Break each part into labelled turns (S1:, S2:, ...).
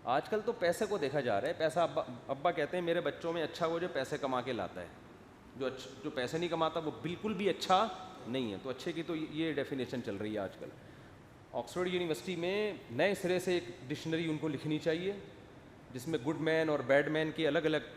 S1: آج کل تو پیسے کو دیکھا جا رہا ہے. پیسہ ابا کہتے ہیں میرے بچوں میں اچھا وہ جو پیسے کما کے لاتا ہے, جو پیسے نہیں کماتا وہ بالکل بھی اچھا نہیں ہے. تو اچھے کی تو یہ ڈیفینیشن چل رہی ہے آج کل. آکسفورڈ یونیورسٹی میں نئے سرے سے ایک ڈکشنری ان کو لکھنی چاہیے جس میں گڈ مین اور بیڈ مین کی الگ الگ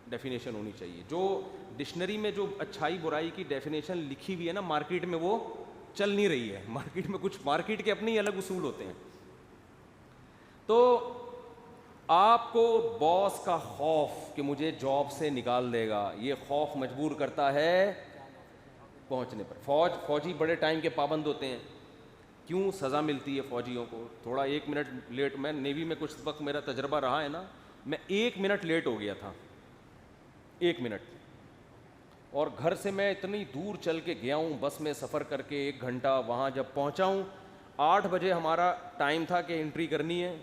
S1: ڈیفینیشن ہونی چاہیے. جو ڈکشنری میں جو اچھائی برائی کی ڈیفینیشن لکھی ہوئی ہے نا, مارکیٹ میں وہ چل نہیں رہی ہے. مارکیٹ میں کچھ مارکیٹ کے اپنے ہی الگ اصول ہوتے ہیں. تو آپ کو باس کا خوف کہ مجھے جاب سے نکال دے گا, یہ خوف مجبور کرتا ہے پہنچنے پر. فوجی بڑے ٹائم کے پابند ہوتے ہیں. کیوں سزا ملتی ہے فوجیوں کو؟ تھوڑا 1 منٹ لیٹ, میں نیوی میں کچھ وقت میرا تجربہ رہا ہے نا, میں 1 منٹ لیٹ ہو گیا تھا, 1 منٹ. اور گھر سے میں اتنی دور چل کے گیا ہوں بس میں سفر کر کے 1 گھنٹہ, وہاں جب پہنچا ہوں 8 بجے ہمارا ٹائم تھا کہ انٹری کرنی ہے,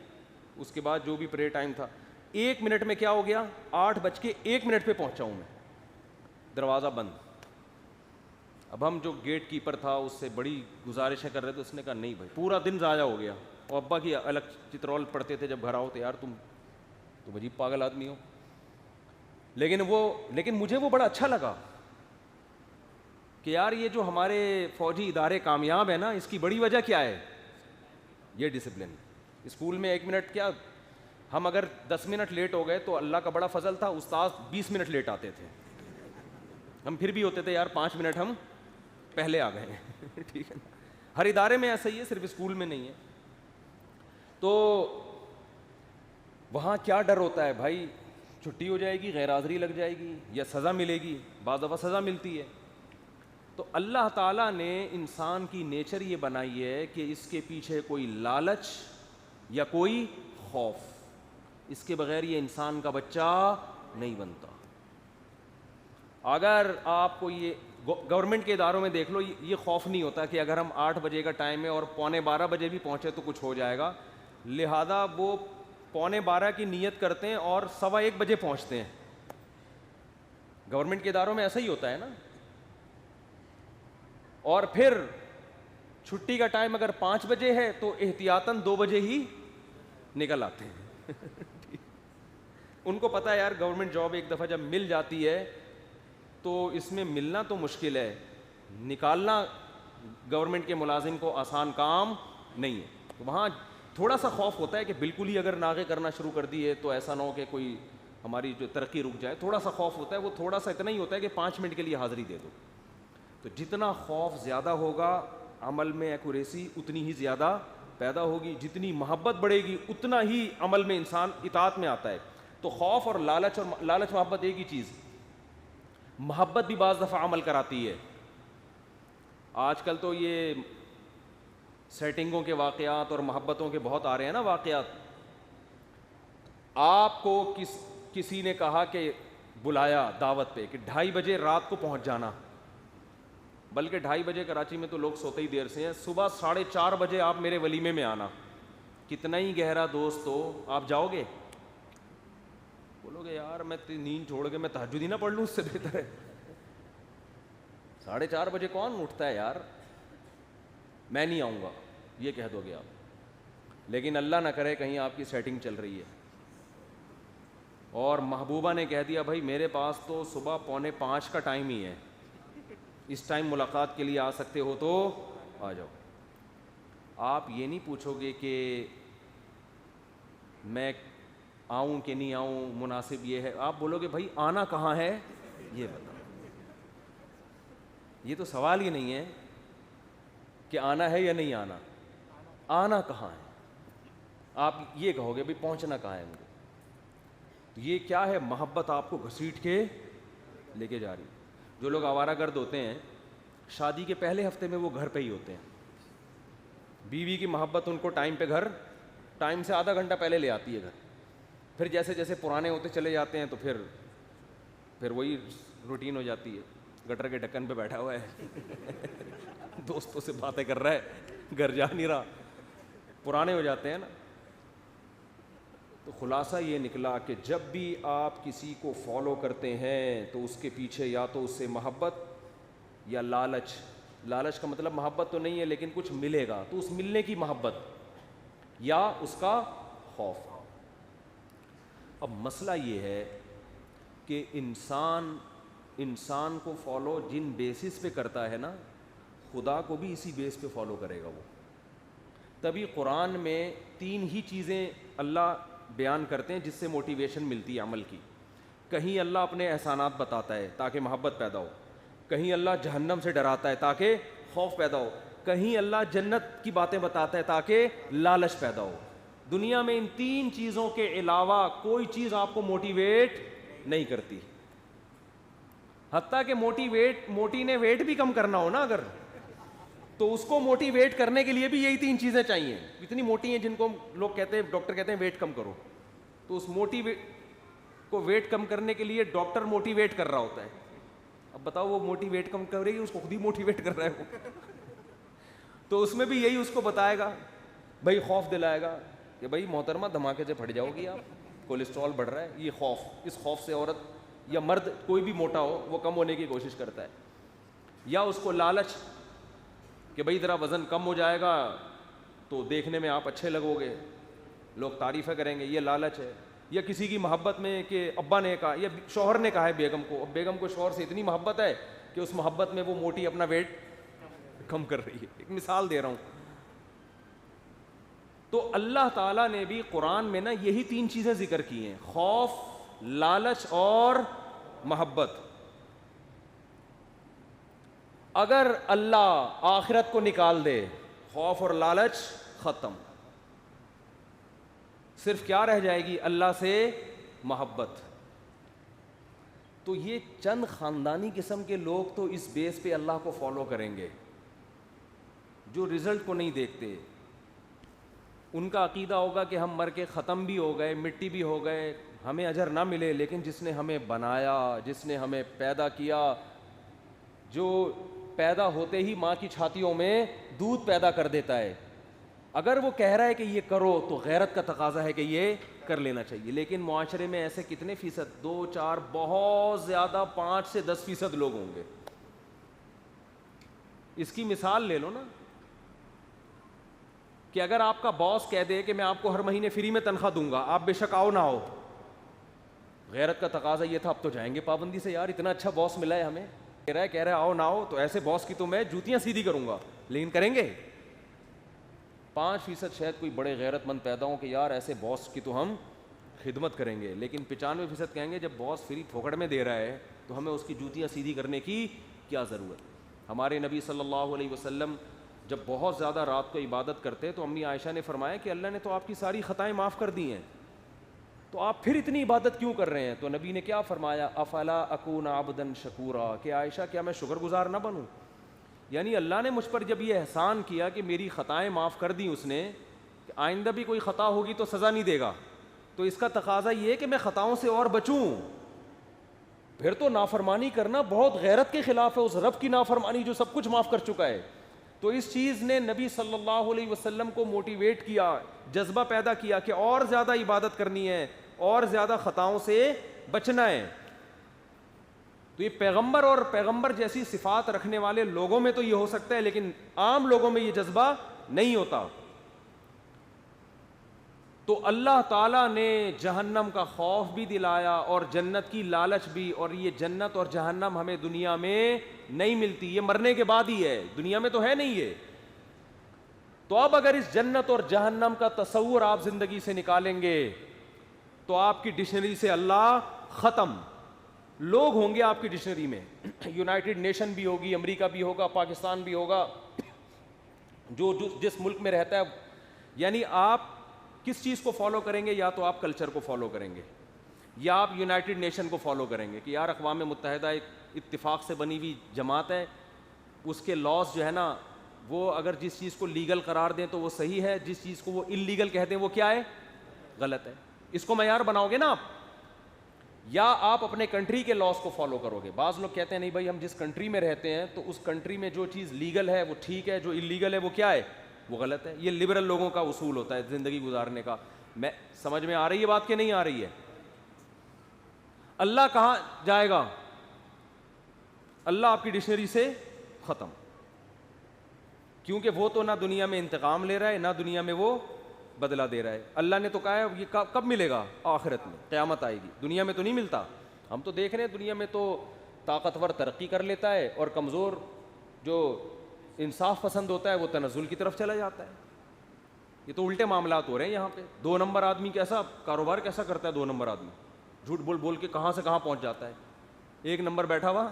S1: اس کے بعد جو بھی پرے ٹائم تھا. 1 منٹ میں کیا ہو گیا, 8:01 پہ پہنچا ہوں میں, دروازہ بند. اب ہم جو گیٹ کیپر تھا اس سے بڑی گزارشیں کر رہے تھے, اس نے کہا نہیں بھائی پورا دن ضائع ہو گیا. اور ابا کی الگ چترول پڑھتے تھے جب گھر آؤ تو یار تم عجیب پاگل آدمی ہو. لیکن مجھے وہ بڑا اچھا لگا کہ یار یہ جو ہمارے فوجی ادارے کامیاب ہیں نا, اس کی بڑی وجہ کیا ہے؟ یہ ڈسپلن. اسکول میں 1 منٹ کیا, ہم اگر 10 منٹ لیٹ ہو گئے تو اللہ کا بڑا فضل تھا, استاد 20 منٹ لیٹ آتے تھے, ہم پھر بھی ہوتے تھے یار 5 منٹ ہم پہلے آ گئے. ٹھیک ہے نا, ہر ادارے میں ایسا ہی ہے, صرف اسکول میں نہیں ہے. تو وہاں کیا ڈر ہوتا ہے بھائی, چھٹی ہو جائے گی, غیر حاضری لگ جائے گی, یا سزا ملے گی. بعض دفعہ سزا ملتی ہے. تو اللہ تعالیٰ نے انسان کی نیچر یہ بنائی ہے کہ اس کے پیچھے کوئی لالچ یا کوئی خوف, اس کے بغیر یہ انسان کا بچہ نہیں بنتا. اگر آپ کو یہ گورنمنٹ کے اداروں میں دیکھ لو, یہ خوف نہیں ہوتا کہ اگر ہم 8 بجے کا ٹائم ہے اور 11:45 بجے بھی پہنچے تو کچھ ہو جائے گا, لہذا وہ 11:45 کی نیت کرتے ہیں اور 1:15 بجے پہنچتے ہیں. گورنمنٹ کے اداروں میں ایسا ہی ہوتا ہے نا. اور پھر چھٹی کا ٹائم اگر 5 بجے ہے تو احتیاطاً 2 بجے ہی نکل آتے ہیں. ان کو پتہ ہے یار گورنمنٹ جاب ایک دفعہ جب مل جاتی ہے تو اس میں ملنا تو مشکل ہے, نکالنا گورنمنٹ کے ملازم کو آسان کام نہیں ہے. وہاں تھوڑا سا خوف ہوتا ہے کہ بالکل ہی اگر ناغے کرنا شروع کر دیے تو ایسا نہ ہو کہ کوئی ہماری جو ترقی رک جائے. تھوڑا سا خوف ہوتا ہے, وہ تھوڑا سا اتنا ہی ہوتا ہے کہ 5 منٹ کے لیے حاضری دے دو. تو جتنا خوف زیادہ ہوگا عمل میں ایکوریسی اتنی ہی زیادہ پیدا ہوگی. جتنی محبت بڑھے گی اتنا ہی عمل میں انسان اطاعت میں آتا ہے. تو خوف اور لالچ محبت ایک ہی چیز. محبت بھی بعض دفعہ عمل کراتی ہے. آج کل تو یہ سیٹنگوں کے واقعات اور محبتوں کے بہت آ رہے ہیں نا واقعات. آپ کو کسی نے کہا کہ بلایا دعوت پہ کہ 2:30 بجے رات کو پہنچ جانا, بلکہ 2:30 بجے کراچی میں تو لوگ سوتے ہی دیر سے ہیں, صبح 4:30 بجے آپ میرے ولیمے میں آنا. کتنا ہی گہرا دوست ہو آپ جاؤ گے؟ بولو گے یار میں نیند چھوڑ کے میں تہجد ہی نہ پڑھ لوں, اس سے بہتر ہے. 4:30 بجے کون اٹھتا ہے یار, میں نہیں آؤں گا یہ کہہ دو گے آپ. لیکن اللہ نہ کرے کہیں آپ کی سیٹنگ چل رہی ہے اور محبوبہ نے کہہ دیا بھائی میرے پاس تو صبح 4:45 کا ٹائم ہی ہے, اس ٹائم ملاقات کے لیے آ سکتے ہو تو آ جاؤ. آپ یہ نہیں پوچھو گے کہ میں آؤں کہ نہیں آؤں, مناسب یہ ہے. آپ بولو گے بھائی آنا کہاں ہے یہ بتاؤ. یہ تو سوال ہی نہیں ہے کہ آنا ہے یا نہیں آنا, آنا کہاں ہے. آپ یہ کہو گے بھائی پہنچنا کہاں ہے مجھے. تو یہ کیا ہے, محبت آپ کو گھسیٹ کے لے کے جا رہی. جو لوگ آوارہ گرد ہوتے ہیں شادی کے پہلے ہفتے میں وہ گھر پہ ہی ہوتے ہیں. بیوی کی محبت ان کو ٹائم سے آدھا گھنٹہ پہلے لے آتی ہے گھر. پھر جیسے جیسے پرانے ہوتے چلے جاتے ہیں تو پھر وہی روٹین ہو جاتی ہے. گٹر کے ڈھکن پہ بیٹھا ہوا ہے, دوستوں سے باتیں کر رہا ہے, گھر جا نہیں رہا, پرانے ہو جاتے ہیں نا. تو خلاصہ یہ نکلا کہ جب بھی آپ کسی کو فالو کرتے ہیں تو اس کے پیچھے یا تو اس سے محبت یا لالچ کا مطلب محبت تو نہیں ہے لیکن کچھ ملے گا تو اس ملنے کی محبت, یا اس کا خوف. اب مسئلہ یہ ہے کہ انسان کو فالو جن بیسس پہ کرتا ہے نا، خدا کو بھی اسی بیس پہ فالو کرے گا وہ. تبھی قرآن میں 3 ہی چیزیں اللہ بیان کرتے ہیں جس سے موٹیویشن ملتی ہے عمل کی. کہیں اللہ اپنے احسانات بتاتا ہے تاکہ محبت پیدا ہو، کہیں اللہ جہنم سے ڈراتا ہے تاکہ خوف پیدا ہو، کہیں اللہ جنت کی باتیں بتاتا ہے تاکہ لالچ پیدا ہو. دنیا میں ان 3 چیزوں کے علاوہ کوئی چیز آپ کو موٹیویٹ نہیں کرتی. حتیٰ کہ موٹی نے ویٹ بھی کم کرنا ہو نا اگر، تو اس کو موٹیویٹ کرنے کے لیے بھی یہی 3 چیزیں چاہیے. اتنی موٹی ہیں جن کو لوگ کہتے ہیں، ڈاکٹر کہتے ہیں ویٹ کم کرو، تو اس موٹی کو ویٹ کم کرنے کے لیے ڈاکٹر موٹیویٹ کر رہا ہوتا ہے. اب بتاؤ وہ موٹی ویٹ کم کرے گی، اس کو خود ہی موٹیویٹ کر رہا ہے وہ. تو اس میں بھی یہی اس کو بتائے گا، بھائی خوف دلائے گا کہ بھائی محترمہ دھماکے سے پھٹ جاؤ گی آپ، کولیسٹرول بڑھ رہا ہے. یہ خوف، اس خوف سے عورت یا مرد کوئی بھی موٹا ہو وہ کم ہونے کی کوشش کرتا ہے. یا اس کو لالچ کہ بھائی ذرا وزن کم ہو جائے گا تو دیکھنے میں آپ اچھے لگو گے، لوگ تعریفیں کریں گے، یہ لالچ ہے. یا کسی کی محبت میں کہ ابا نے کہا یا شوہر نے کہا ہے بیگم کو، اب بیگم کو شوہر سے اتنی محبت ہے کہ اس محبت میں وہ موٹی اپنا ویٹ کم کر رہی ہے. ایک مثال دے رہا ہوں. تو اللہ تعالیٰ نے بھی قرآن میں نا یہی 3 چیزیں ذکر کی ہیں، خوف، لالچ اور محبت. اگر اللہ آخرت کو نکال دے، خوف اور لالچ ختم، صرف کیا رہ جائے گی؟ اللہ سے محبت. تو یہ چند خاندانی قسم کے لوگ تو اس بیس پہ اللہ کو فالو کریں گے جو رزلٹ کو نہیں دیکھتے. ان کا عقیدہ ہوگا کہ ہم مر کے ختم بھی ہو گئے، مٹی بھی ہو گئے، ہمیں اجر نہ ملے، لیکن جس نے ہمیں بنایا، جس نے ہمیں پیدا کیا، جو پیدا ہوتے ہی ماں کی چھاتیوں میں دودھ پیدا کر دیتا ہے، اگر وہ کہہ رہا ہے کہ یہ کرو تو غیرت کا تقاضا ہے کہ یہ کر لینا چاہیے. لیکن معاشرے میں ایسے کتنے فیصد؟ 2 4 بہت زیادہ 5 سے 10% لوگ ہوں گے. اس کی مثال لے لو نا کہ اگر آپ کا باس کہہ دے کہ میں آپ کو ہر مہینے فری میں تنخواہ دوں گا، آپ بے شک آؤ نہ آؤ. غیرت کا تقاضا یہ تھا اب تو جائیں گے پابندی سے، یار اتنا اچھا باس ملا ہے ہمیں، کہہ رہا ہے آؤ نہ آؤ، تو ایسے باس کی تو میں جوتیاں سیدھی کروں گا. لیکن کریں گے 5% شاید کوئی بڑے غیرت مند پیدا ہوں کہ یار ایسے باس کی تو ہم خدمت کریں گے. لیکن 95% کہیں گے جب باس فری پھوکڑ میں دے رہا ہے تو ہمیں اس کی جوتیاں سیدھی کرنے کی کیا ضرورت. ہمارے نبی صلی اللہ علیہ وسلم جب بہت زیادہ رات کو عبادت کرتے تو امی عائشہ نے فرمایا کہ اللہ نے تو آپ کی ساری خطائیں معاف کر دی ہیں، تو آپ پھر اتنی عبادت کیوں کر رہے ہیں؟ تو نبی نے کیا فرمایا؟ افلا اکون عبدا شکورا، کہ عائشہ کیا میں شکر گزار نہ بنوں؟ یعنی اللہ نے مجھ پر جب یہ احسان کیا کہ میری خطائیں معاف کر دیں اس نے، کہ آئندہ بھی کوئی خطا ہوگی تو سزا نہیں دے گا، تو اس کا تقاضا یہ ہے کہ میں خطاؤں سے اور بچوں. پھر تو نافرمانی کرنا بہت غیرت کے خلاف ہے، اس رب کی نافرمانی جو سب کچھ معاف کر چکا ہے. تو اس چیز نے نبی صلی اللہ علیہ وسلم کو موٹیویٹ کیا، جذبہ پیدا کیا کہ اور زیادہ عبادت کرنی ہے، اور زیادہ خطاؤں سے بچنا ہے. تو یہ پیغمبر اور پیغمبر جیسی صفات رکھنے والے لوگوں میں تو یہ ہو سکتا ہے، لیکن عام لوگوں میں یہ جذبہ نہیں ہوتا. تو اللہ تعالیٰ نے جہنم کا خوف بھی دلایا اور جنت کی لالچ بھی، اور یہ جنت اور جہنم ہمیں دنیا میں نہیں ملتی، یہ مرنے کے بعد ہی ہے، دنیا میں تو ہے نہیں یہ. تو اب اگر اس جنت اور جہنم کا تصور آپ زندگی سے نکالیں گے تو آپ کی ڈکشنری سے اللہ ختم. لوگ ہوں گے آپ کی ڈکشنری میں، یونائٹڈ نیشن بھی ہوگی، امریکہ بھی ہوگا، پاکستان بھی ہوگا، جو جس ملک میں رہتا ہے. یعنی آپ کس چیز کو فالو کریں گے؟ یا تو آپ کلچر کو فالو کریں گے یا آپ یونائٹڈ نیشن کو فالو کریں گے کہ یار اقوام متحدہ ایک اتفاق سے بنی ہوئی جماعت ہے، اس کے لاز جو ہے نا وہ اگر جس چیز کو لیگل قرار دیں تو وہ صحیح ہے، جس چیز کو وہ انلیگل کہتے ہیں وہ کیا ہے؟ غلط ہے. اس کو معیار بناؤ گے نا آپ، یا آپ اپنے کنٹری کے لاز کو فالو کرو گے. بعض لوگ کہتے ہیں نہیں بھائی ہم جس کنٹری میں رہتے ہیں تو اس کنٹری میں جو چیز لیگل ہے وہ ٹھیک ہے، جو انلیگل ہے وہ کیا ہے؟ وہ غلط ہے. یہ لبرل لوگوں کا اصول ہوتا ہے زندگی گزارنے کا. میں سمجھ میں آ رہی ہے بات کہ نہیں آ رہی ہے؟ اللہ کہاں جائے گا؟ اللہ آپ کی ڈکشنری سے ختم، کیونکہ وہ تو نہ دنیا میں انتقام لے رہا ہے، نہ دنیا میں وہ بدلہ دے رہا ہے. اللہ نے تو کہا ہے یہ کب ملے گا؟ آخرت میں, قیامت آئے گی. دنیا میں تو نہیں ملتا. ہم تو دیکھ رہے ہیں دنیا میں تو طاقتور ترقی کر لیتا ہے اور کمزور جو انصاف پسند ہوتا ہے وہ تنزل کی طرف چلا جاتا ہے. یہ تو الٹے معاملات ہو رہے ہیں یہاں پہ. 2 نمبر آدمی کیسا کاروبار کیسا کرتا ہے؟ 2 نمبر آدمی جھوٹ بول بول کے کہاں سے کہاں پہنچ جاتا ہے. 1 نمبر بیٹھا ہوا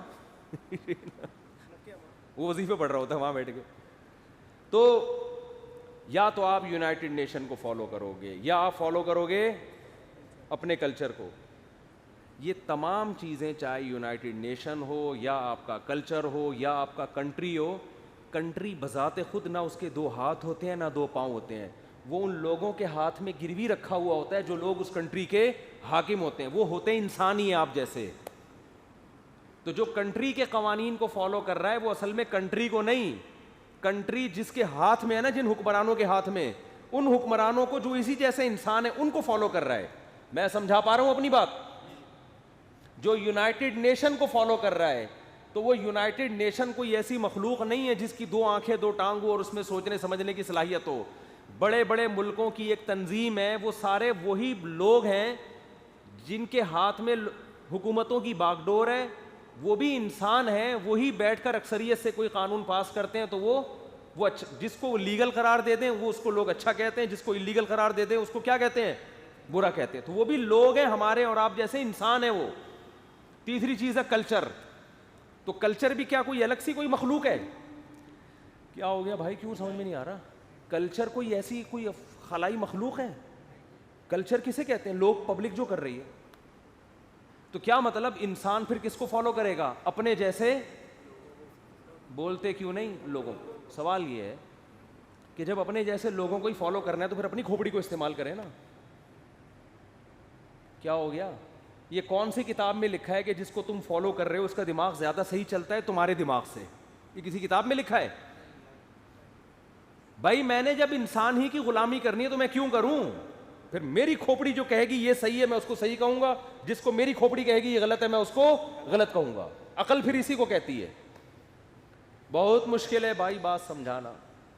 S1: وہ وظیفے پڑھ رہا ہوتا ہے وہاں بیٹھ کے. تو یا تو آپ یونائٹڈ نیشن کو فالو کرو گے یا آپ فالو کرو گے اپنے کلچر کو. یہ تمام چیزیں چاہے یونائٹڈ نیشن ہو یا آپ کا کلچر ہو یا آپ کا کنٹری ہو, کنٹری بذات خود نہ اس کے 2 ہاتھ ہوتے ہیں نہ 2 پاؤں ہوتے ہیں. وہ ان لوگوں کے ہاتھ میں گروی رکھا ہوا ہوتا ہے جو لوگ اس کنٹری کے حاکم ہوتے ہیں. وہ ہوتے ہیں انسان ہی آپ جیسے. تو جو کنٹری کے قوانین کو فالو کر رہا ہے وہ اصل میں کنٹری کو نہیں, کنٹری جس کے ہاتھ میں ہے نا, جن حکمرانوں کے ہاتھ میں, ان حکمرانوں کو جو اسی جیسے انسان ہے ان کو فالو کر رہا ہے. میں سمجھا پا رہا ہوں اپنی بات؟ جو یونائٹڈ نیشن کو فالو کر رہا ہے تو وہ یونائٹڈ نیشن کوئی ایسی مخلوق نہیں ہے جس کی 2 آنکھیں 2 ٹانگ ہو اور اس میں سوچنے سمجھنے کی صلاحیت ہو. بڑے بڑے ملکوں کی ایک تنظیم ہے, وہ سارے وہی لوگ ہیں جن کے ہاتھ میں حکومتوں کی باغ ڈور ہے. وہ بھی انسان ہیں, وہی بیٹھ کر اکثریت سے کوئی قانون پاس کرتے ہیں تو وہ جس کو لیگل قرار دے دیں وہ اس کو لوگ اچھا کہتے ہیں, جس کو انلیگل قرار دے دیں اس کو کیا کہتے ہیں؟ برا کہتے ہیں. تو وہ بھی لوگ ہیں ہمارے اور آپ جیسے, انسان ہیں وہ. تیسری چیز ہے کلچر. تو کلچر بھی کیا کوئی الگ سی کوئی مخلوق ہے؟ کیا ہو گیا بھائی, کیوں سمجھ میں نہیں آ رہا؟ کلچر کوئی ایسی کوئی خلائی مخلوق ہے؟ کلچر کسے کہتے ہیں؟ لوگ, پبلک جو کر رہی ہے. تو کیا مطلب انسان پھر کس کو فالو کرے گا؟ اپنے جیسے. بولتے کیوں نہیں لوگوں کو؟ سوال یہ ہے کہ جب اپنے جیسے لوگوں کو ہی فالو کرنا ہے تو پھر اپنی کھوپڑی کو استعمال کریں نا. کیا ہو گیا؟ یہ کون سی کتاب میں لکھا ہے کہ جس کو تم فالو کر رہے ہو اس کا دماغ زیادہ صحیح چلتا ہے تمہارے دماغ سے؟ یہ کسی کتاب میں لکھا ہے؟ بھائی میں نے جب انسان ہی کی غلامی کرنی ہے تو میں کیوں کروں؟ پھر میری کھوپڑی جو کہے گی یہ صحیح ہے میں اس کو صحیح کہوں گا, جس کو میری کھوپڑی کہے گی یہ غلط ہے میں اس کو غلط کہوں گا. عقل پھر اسی کو کہتی ہے. بہت مشکل ہے بھائی بات سمجھانا,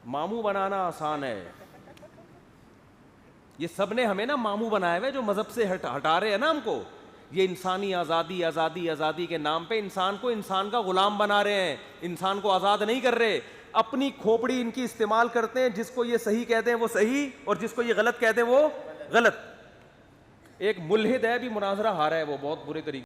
S1: ماموں بنانا آسان ہے. یہ سب نے ہمیں نا ماموں بنایا ہوئے جو مذہب سے ہٹا رہے ہیں نا ہم کو. یہ انسانی آزادی آزادی آزادی کے نام پہ انسان کو انسان کا غلام بنا رہے ہیں, انسان کو آزاد نہیں کر رہے. اپنی کھوپڑی ان کی استعمال کرتے ہیں, جس کو یہ صحیح کہتے ہیں وہ صحیح اور جس کو یہ غلط کہتے ہیں وہ غلط. ایک ملحد ہے بھی مناظرہ ہارا ہے وہ بہت برے طریقے